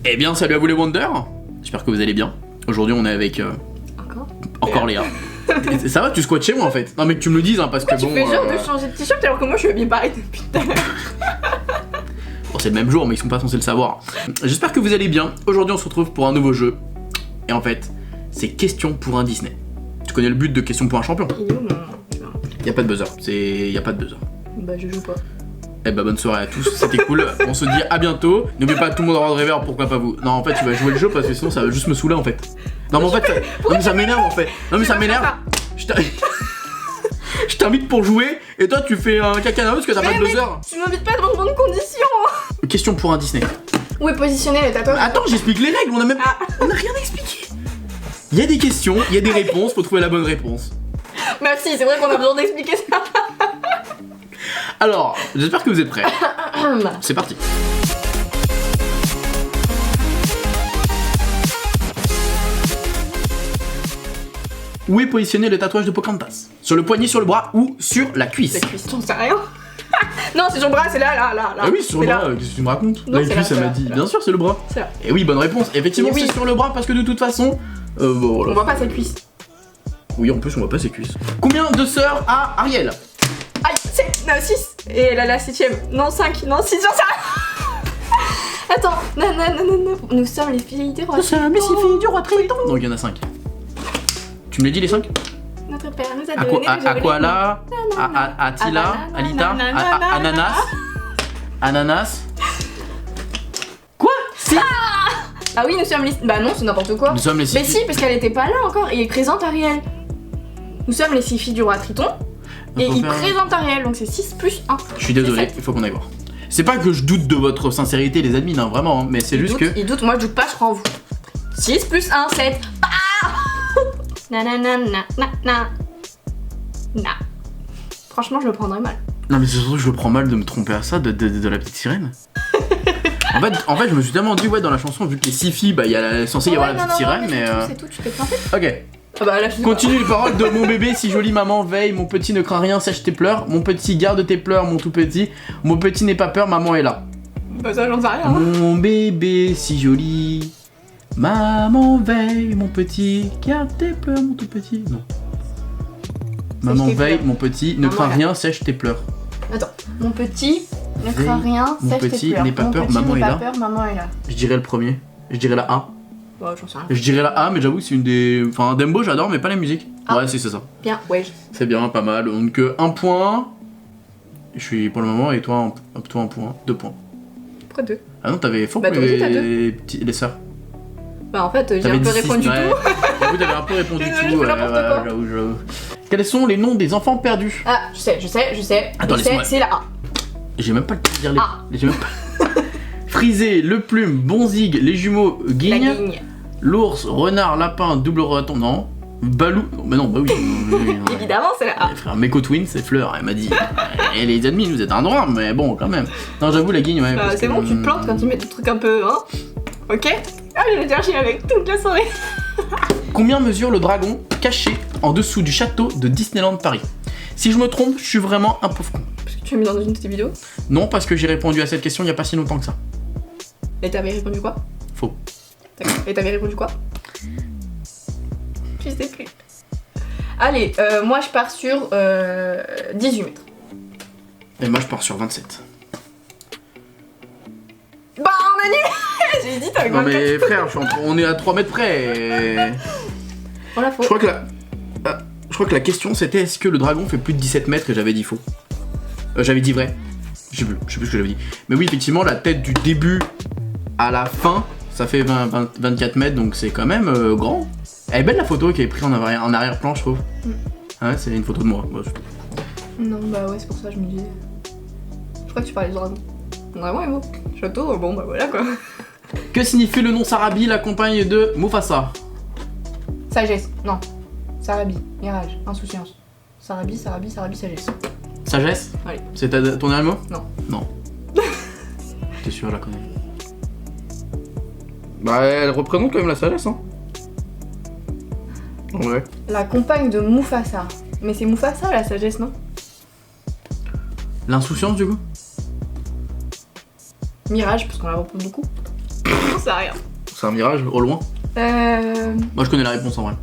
Eh bien, salut à vous les Wonders. J'espère que vous allez bien. Aujourd'hui, on est avec... Encore Léa. Ça va, tu squattes chez moi en fait. Non mais que tu me le dises hein, parce pourquoi que bon... tu fais genre de changer de t-shirt alors que moi je suis habillée pareil depuis tout à l'heure. Bon, c'est le même jour mais ils sont pas censés le savoir. J'espère que vous allez bien. Aujourd'hui on se retrouve pour un nouveau jeu. Et en fait, c'est question pour un Disney. Tu connais le but de question pour un champion? Il est où mon... Y'a pas de buzzer, y'a pas de buzzer. Bah je joue pas. Eh bah bonne soirée à tous, c'était cool. On se dit à bientôt. N'oubliez pas tout le monde aura de reverb, pourquoi pas vous. Non en fait tu vas jouer le jeu parce que sinon ça va juste me saouler en fait. Non mais en fait, non mais ça m'énerve en fait. Non mais ça m'énerve. Je t'invite pour jouer et toi tu fais un caca parce que t'as pas de buzzer. Tu m'invites pas dans de bonnes conditions. Question pour un Disney. Où est positionné le tatouage? Attends, j'explique les règles, on a rien expliqué. Il y a des questions, il y a des réponses, faut trouver la bonne réponse. Merci, c'est vrai qu'on a besoin d'expliquer ça. Alors, j'espère que vous êtes prêts. C'est parti. Où est positionné le tatouage de Pocahontas? Sur le poignet, sur le bras ou sur la cuisse? La cuisse, j'en sais rien. Non, c'est sur le bras, c'est là. Ah oui, sur le bras, qu'est-ce que tu me racontes? Non, La cuisse, elle m'a dit. Bien sûr, c'est le bras. C'est là. Et oui, bonne réponse. Effectivement, Oui. c'est sur le bras parce que de toute façon. Bon, voilà. On voit pas sa cuisse. Oui, en plus, on voit pas ses cuisses. Combien de sœurs a Ariel? Aïe, 6. Et elle a la 7ème. Non, 5. Non, 6, j'en sais rien. Attends, non. Nous sommes les filles du roi. Nous sommes les 6 filles du roi Triton. Donc il y en a 5. Tu me l'as dit les 5? Notre père nous a donné Aquala, Attila, Alita, Ananas. Quoi? Si. Ah oui, nous sommes les... Bah non, c'est n'importe quoi. Nous sommes les 6 Mais si, parce qu'elle était pas là encore. Et il présente Ariel. Nous sommes les 6 filles du roi Triton. Et il présente Ariel, donc c'est 6 plus 1. Je suis désolé, il faut qu'on aille voir. C'est pas que je doute de votre sincérité les admins, hein, vraiment, hein, mais c'est juste que... Il doute, moi je doute pas, je crois en vous. 6 plus 1, 7. Na. Franchement, je le prendrais mal. Non mais c'est surtout que je le prends mal de me tromper à ça de la petite sirène. en fait, je me suis tellement dit, ouais, dans la chanson, vu que les 6 filles, bah, il y a censé y avoir la petite sirène, mais... C'est tout, tu t'es planté. Ok. Ah bah là, je Continue les paroles de mon bébé, si jolie maman, veille, mon petit ne craint rien, sèche tes pleurs, mon petit garde tes pleurs, mon tout petit, mon petit n'aie pas peur, maman est là. Bah ça, j'en sais rien. Mon bébé, si joli, maman veille, mon petit, garde tes pleurs, mon tout petit. Non. Maman veille, mon petit, ne crains rien, sèche tes pleurs. Attends, mon petit ne craint rien, mon sèche tes petit pleurs. n'aie pas peur, maman est là. Maman est là. Je dirais le premier, je dirais la A. Ouais, j'en sais rien. Je dirais la A, mais j'avoue que c'est une des... Enfin, Dembo, j'adore, mais pas la musique. Ah. Ouais, c'est ça. Bien, ouais. C'est bien, pas mal. Donc, 1 point. Je suis pour le moment, et toi, 1 point. 2 points. Pourquoi 2? Ah non, t'avais faux Bah, pour toi aussi, t'as les sœurs. Bah, en fait, j'ai T'avais un peu dit six, répondu ouais. tout. J'avoue, t'avais un peu répondu Désolée, tout. je fais n'importe quoi. J'avoue. Quels sont les noms des enfants perdus? Ah, je sais. Attends, laisse-moi. C'est la A. J'ai même pas le temps de dire les. Ah. J'ai même pas. Frisé, le plume, Bonzig, les jumeaux, La Guigne, guigne. l'ours, renard, lapin, double raton, non. Balou. Bah non, bah oui. Évidemment, c'est la A. Frère, Meko Twin, c'est Fleur, elle m'a dit. Et les admins, vous êtes un droit, mais bon, quand même. Non, j'avoue, la guigne, ouais. Bah, parce c'est que, bon, tu te plantes quand tu mets des trucs un peu, hein. Ok. Ah, je vais dire chier avec toute la soirée. Combien mesure le dragon caché en dessous du château de Disneyland Paris? Si je me trompe, je suis vraiment un pauvre con. Parce que tu as mis dans une de tes vidéos. Non, parce que j'ai répondu à cette question il y a pas si longtemps que ça. Et t'avais répondu quoi? Faux. D'accord. Et t'avais répondu quoi? Je sais plus. Allez, moi je pars sur 18 mètres. Et moi, je pars sur 27. Bah, on a nul. J'ai dit, t'avais Non, 24. mais frère, on est à 3 mètres près. On la faut. Je crois que la question c'était est-ce que le dragon fait plus de 17 mètres et j'avais dit faux. J'avais dit vrai. Je sais plus ce que j'avais dit. Mais oui, effectivement, la tête du début à la fin, ça fait 24 mètres, donc c'est quand même grand. Elle est belle la photo qui est prise en arrière-plan, je trouve. Ah ouais, c'est une photo de moi. Ouais, Non, bah ouais, c'est pour ça que je me disais. Je crois que tu parlais du dragon. Vraiment, il est beau. Château, bon, bah voilà quoi. Que signifie le nom Sarabi, la compagne de Mufasa? Sagesse, non. Sarabi, mirage, insouciance. Sarabi, sagesse. Sagesse? Allez. C'est ton dernier mot? Non. Non. T'es sûr, je la connais. Bah, elle représente quand même la sagesse, hein. Ouais. La compagne de Mufasa. Mais c'est Mufasa la sagesse, non? L'insouciance, du coup? Mirage, parce qu'on la reprend beaucoup. sais rien. C'est un mirage au loin. Moi je connais la réponse en vrai.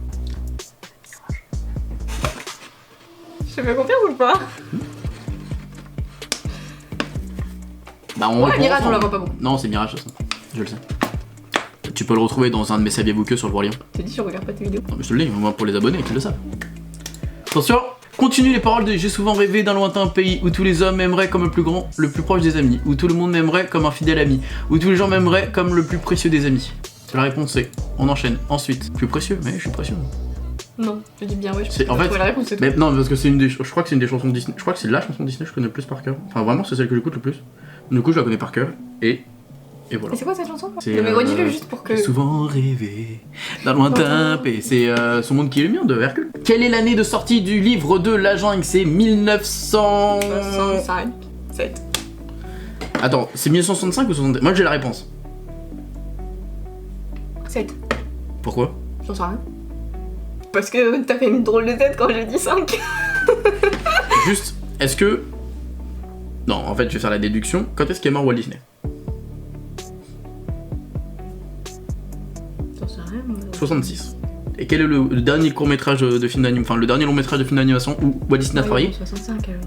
Je fais confiance ou pas? Bah on Ouais, mirage, on la voit pas beaucoup. Non, c'est mirage ça. Je le sais. Tu peux le retrouver dans un de mes saviez-vous que sur le roi lion. T'as dit je regarde pas tes vidéos. Non mais je te le dis, au moins pour les abonnés qui le savent. Attention, continue les paroles de j'ai souvent rêvé d'un lointain pays où tous les hommes m'aimeraient comme le plus grand, le plus proche des amis, où tout le monde m'aimerait comme un fidèle ami, où tous les gens m'aimeraient comme le plus précieux des amis. La réponse c'est, on enchaîne. Ensuite, plus précieux, mais je suis précieux. Non, je dis bien oui. C'est en fait. La réponse c'est tout. Mais non, parce que c'est une des. Je crois que c'est une des chansons Disney. Je crois que c'est la chanson Disney que je connais le plus par cœur. Enfin vraiment, c'est celle que j'écoute le plus. Du coup, je la connais par cœur et voilà. Et c'est quoi cette chanson? C'est, Mais redis-le juste pour que. J'ai souvent rêvé d'un lointain pays. C'est Son monde qui est le mien de Hercule. Quelle est l'année de sortie du livre de la jungle? C'est 1900. 65. 7. Attends, c'est 1965 ou 60? Moi j'ai la réponse. 7. Pourquoi? J'en sais rien. Parce que t'as fait une drôle de tête quand j'ai dit 5. Juste, est-ce que. Non, en fait, je vais faire la déduction. Quand est-ce qu'est mort Walt Disney? J'en sais rien. 66. Et quel est le dernier court-métrage de film d'animation, enfin le dernier long-métrage de film d'animation où Walt Disney a travaillé? 65 alors.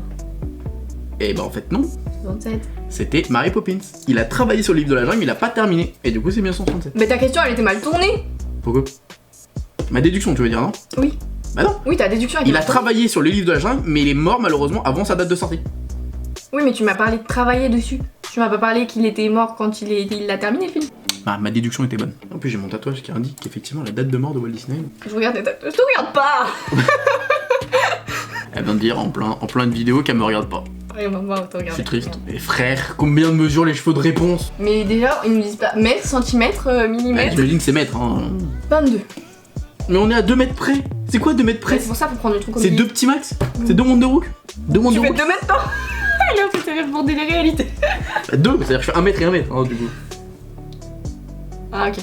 Et bah en fait non. 67. C'était Mary Poppins. Il a travaillé sur le livre de la jungle, mais il a pas terminé. Et du coup c'est 1967. Mais ta question elle était mal tournée. Pourquoi? Ma déduction tu veux dire non? Oui. Bah non. Oui, ta déduction était Il a mal tournée. travaillé sur le livre de la jungle, mais il est mort malheureusement avant sa date de sortie. Oui, mais tu m'as parlé de travailler dessus. Tu m'as pas parlé qu'il était mort quand il l'a terminé le film. Bah ma déduction était bonne. En plus j'ai mon tatouage qui indique qu'effectivement la date de mort de Walt Disney. Je regarde tes tatouages. Je te regarde pas. Elle vient de dire en plein de vidéos qu'elle me regarde pas. Ouais, on va te regarder. Je suis triste. Et frère, combien de mesures les cheveux de réponse? Mais déjà, ils nous disent pas mètres, centimètres, millimètres. J'imagine que c'est mètres hein. 22. Mais on est à 2 mètres près. C'est quoi 2 mètres près? C'est pour ça qu'il faut prendre le truc comme C'est il est. 2 petits max? C'est 2 mondes de rook? 2 mondes Tu de fais rook? 2 mètres, non? Là, tu t'es demander les réalités. 2, c'est-à-dire que je fais 1 mètre et 1 mètre, hein, du coup. Ah, ok.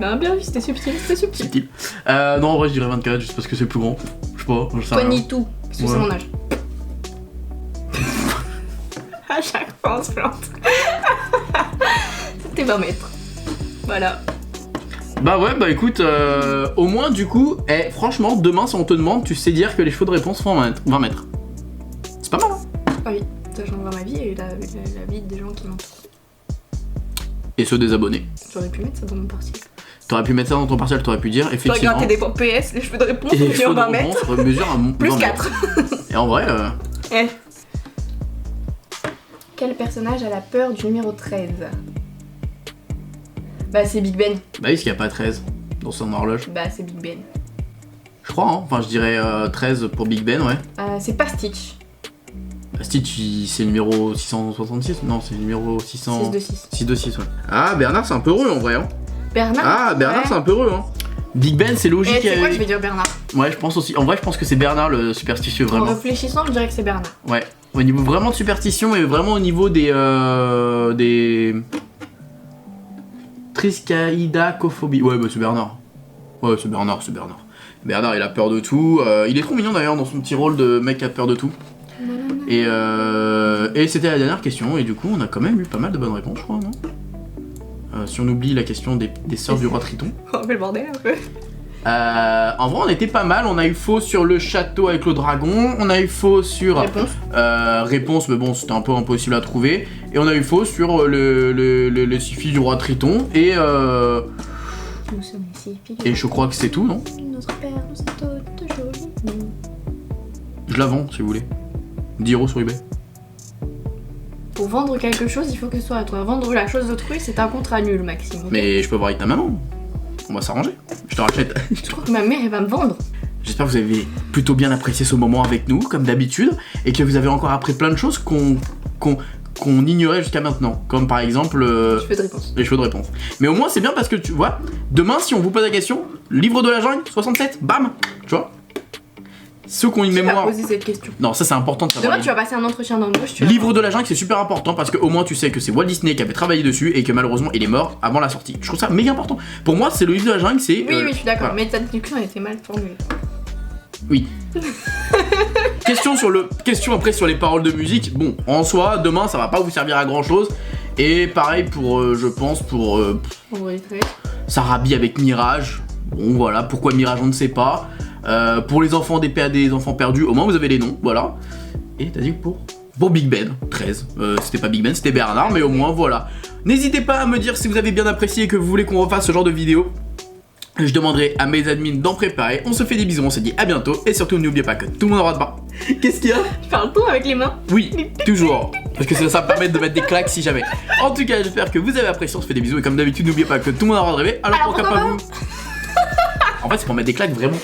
Bah, bien vu, c'était subtil, c'était subtil. Subtil. Non, en vrai, je dirais 24, juste parce que c'est plus grand. Je sais pas, je sais rien. Pony tout, parce que Ouais. c'est mon âge. À chaque fois, on se plante. C'était 20 mètres. Voilà. Bah ouais, bah écoute, au moins, du coup, franchement, demain, si on te demande, tu sais dire que les cheveux de réponse font 20 mètres. C'est pas mal, hein? Ah oui, ça changera ma vie et la vie des gens qui m'entourent. Et ceux des abonnés. J'aurais pu mettre ça dans mon partiel. T'aurais pu mettre ça dans ton partiel, t'aurais pu dire, J'aurais effectivement. gratté des points PS, les cheveux de réponse, Et les mesurent cheveux de 20 mètres. réponse mesurent un Plus 20 4. mètres. Et en vrai, Eh. Quel personnage a la peur du numéro 13? Bah c'est Big Ben. bah oui, parce qu'il n'y a pas 13 dans son horloge. Bah c'est Big Ben. Je crois, hein. Enfin, je dirais 13 pour Big Ben, ouais. C'est pas Stitch. Stitch, c'est le numéro 666? Non, c'est le numéro 600... 626. 626, ouais. Ah, Bernard, c'est un peu heureux en vrai, hein. Bernard. Ah, Bernard, ouais. c'est un peu heureux, hein. Big Ben, c'est Et logique. c'est quoi, je vais dire Bernard. Ouais, je pense aussi. En vrai, je pense que c'est Bernard le superstitieux, En vraiment. réfléchissant, je dirais que c'est Bernard. Ouais. Au niveau vraiment de superstition et vraiment au niveau des triskaïdacophobie. Ouais, bah c'est Bernard. Ouais, c'est Bernard. Bernard, il a peur de tout. Il est trop mignon d'ailleurs dans son petit rôle de mec qui a peur de tout. Et c'était la dernière question, et du coup, on a quand même eu pas mal de bonnes réponses, je crois, non? Si on oublie la question des sœurs du roi Triton. On fait le bordel un peu. En vrai, on était pas mal. On a eu faux sur le château avec le dragon. On a eu faux sur réponse, mais bon, c'était un peu impossible à trouver. Et on a eu faux sur le six-filles du roi Triton. Et Nous sommes ici, et je crois que c'est tout, non? Notre père nous a toutes jolies. Je la vends si vous voulez. 10 € sur eBay. Pour vendre quelque chose, il faut que ce soit à toi. Vendre la chose d'autrui, c'est un contrat nul, Maxime. Ok. Mais je peux voir avec ta maman. On va s'arranger. Je te rachète. Je crois que ma mère, elle va me vendre. J'espère que vous avez plutôt bien apprécié ce moment avec nous, comme d'habitude, et que vous avez encore appris plein de choses qu'on ignorait jusqu'à maintenant. Comme par exemple Cheveux de réponse. les cheveux de réponse. Mais au moins c'est bien parce que tu vois, demain si on vous pose la question, livre de la jungle, 67, bam, tu vois. Ceux qui ont une Qui va mémoire. poser cette question? Non, ça c'est important de savoir. Demain, tu vas passer un entretien d'embauche. Tu vas Livre de la jungle, c'est super important parce que au moins tu sais que c'est Walt Disney qui avait travaillé dessus et que malheureusement il est mort avant la sortie. Je trouve ça méga important. Pour moi, c'est le livre de la jungle, c'est. Oui, je suis d'accord, voilà. mais ta déduction elle était mal formulée. Oui. Question après sur les paroles de musique. Bon, en soi, demain ça va pas vous servir à grand chose. Et pareil pour, je pense, pour Sarabi avec Mirage. Bon voilà, pourquoi Mirage on ne sait pas. Pour les enfants des enfants perdus, au moins vous avez les noms, voilà. Et t'as dit pour Big Ben, 13. C'était pas Big Ben, c'était Bernard, mais au moins voilà. N'hésitez pas à me dire si vous avez bien apprécié et que vous voulez qu'on refasse ce genre de vidéo. Je demanderai à mes admins d'en préparer. On se fait des bisous, on se dit à bientôt. Et surtout, n'oubliez pas que tout le monde aura de bas. Qu'est-ce qu'il y a? Tu parles tout avec les mains? Oui, toujours. Parce que ça me permet de mettre des claques si jamais. En tout cas, j'espère que vous avez apprécié. On se fait des bisous. Et comme d'habitude, n'oubliez pas que tout le monde aura de rêver. Alors pourquoi pas vous? En fait, c'est pour mettre des claques vraiment.